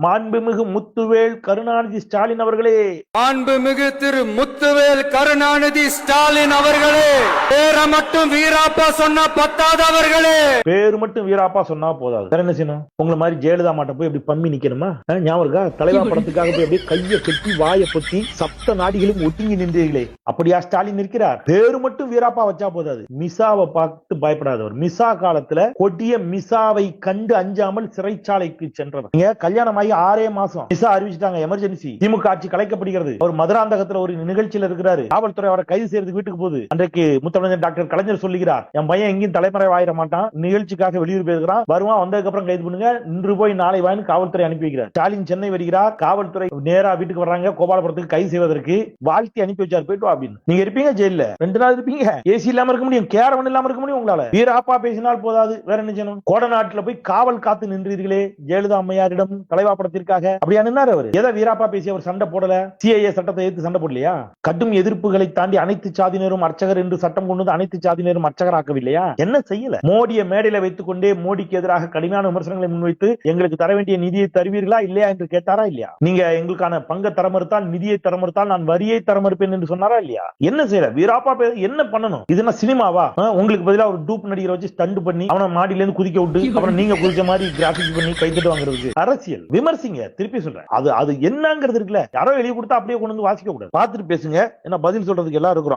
மாண்புமிகு முத்துவேல் கருணாநிதி ஸ்டாலின் அவர்களே, மாண்புமிகு திரு முத்துவேல் கருணாநிதி ஸ்டாலின் அவர்களே, பேரை மட்டும் வீராப்பா சொன்ன பத்தாதவர்களே, பேரு மட்டும் வீராப்பா சொன்னா போதாது, வேற என்ன செய்யணும்? உங்களை மாதிரி ஜெயலலிதா மாட்ட போய் அப்படி பம்மி நிக்கணுமா? ஞாபகம் இருக்கா? தலைவா படத்துக்காக போய் அப்படியே கையை கட்டி வாயை பொத்தி சப்த நாடிகளும் ஒட்டுங்கி நின்றீர்களே, அப்படியா ஸ்டாலின் இருக்கிறார்? பேரு மட்டும் வீராப்பா வச்சா போதாது, மிசாவை பார்த்து பயப்படாதவர். மிசா காலத்துல கொடிய மிசாவை கண்டு அஞ்சாமல் சிறைச்சாலைக்கு சென்றவர். நீங்க கல்யாணம் ஆகி 6 மாசம் மிசா அறிவிச்சிட்டாங்க எமர்ஜென்சி, திமுக ஆட்சி கலைக்கப்படுகிறது. அவர் மதுராந்தகத்துல ஒரு நிகழ்ச்சியில் இருக்கிறாரு, காவல்துறை அவரை கைது செய்யறதுக்கு வீட்டுக்கு போகுது. அன்றைக்கு முத்தமிழர் டாக்டர் கலைஞர் சொல்லுகிறார், என் பையன் எங்கேயும் தலைமறை ஆயிட மாட்டான், நிகழ்ச்சிக்காக வெளியூர் போயிருக்கிறான், வருவான், வந்ததுக்கு அப்புறம் கைது பண்ணுங்க, இன்று போய் நாளை வாங்கி காவல்துறை அனுப்பி வைக்கிறார். ஸ்டாலின் சென்னை வருகிறார், காவல்துறை நேரா வீட்டுக்கு வர்றாங்க, கோபாலபுரத்துக்கு கைது செய்வதற்கு வாழ்த்தி அனுப்பி வச்சார், போயிட்டு அப்படின்னு. நீங்க இருப்பீங்க ஜெயில 2 நாள் இருப்பீங்க, ஏசி இல்லாம இருக்க முடியும், கேரவன் இல்லாம இருக்க முடியும். உங்களால வீராப்பா பேசினால் போதாது, வேற என்ன செய்யணும்? கோடநாட்டுல போய் காவல் காத்து நின்றீர்களே ஜெயலலிதா அம்மையாரிடம் தலைவா படத்திற்காக, அப்படியா நின்னாரு அவர்? எதை வீராப்பா பேசி அவர் சண்டை போடல? சிஐஏ சட்டத்தை எதிர்த்து சண்டை போடலையா? கடும் எதிர்ப்புகளை தாண்டி அனைத்து சாதியினரும் அர்ச்சகர் என்று சட்டம் கொண்டு அனைத்து சாதியினரும் அர்ச்சகராக்கவில்லையா? என்ன செய்யல? மோடியை மேடையில வைத்துக் கொண்டே மோடிக்கு எதிராக கடுமையான விமர்சனங்களை முன்வைத்து எங்களுக்கு தர வேண்டிய நிதியை தருவீர்களா இல்லையா என்று கேட்டாரா இல்லையா? நீங்க எங்களுக்கான பங்க தர மறுத்தால், நிதியை தர மறுத்தால் நான் வரியை தர மறுப்பேன் என்று சொன்னாரா இல்லையா? என்ன செய்யல? வீராப்பா என்ன பண்ணணும்? இது என்ன சினிமாவா? உங்களுக்கு பதிலா ஒரு டூப் நடிகரை வச்சு ஸ்டண்ட் பண்ணி அவனை மாடியில இருந்து குதிக்க விட்டு அப்புறம் நீங்க குதிச்ச மாதிரி கிராபிக்ஸ் பண்ணி கைத்தட்டு வாங்குறதுக்கு அரசியல் விமர்சிங்க. திருப்பி சொல்றேன், அது என்னங்கிறது இருக்குல்ல, யாரோ எழுதி கொடுத்தா அப்படியே கொண்டு வந்து வாசிக்க கூடாது, பார்த்துட்டு பேசுங்க. என்ன பதில் சொல்றதுக்கு எல்லாம் இருக்கிறோம்.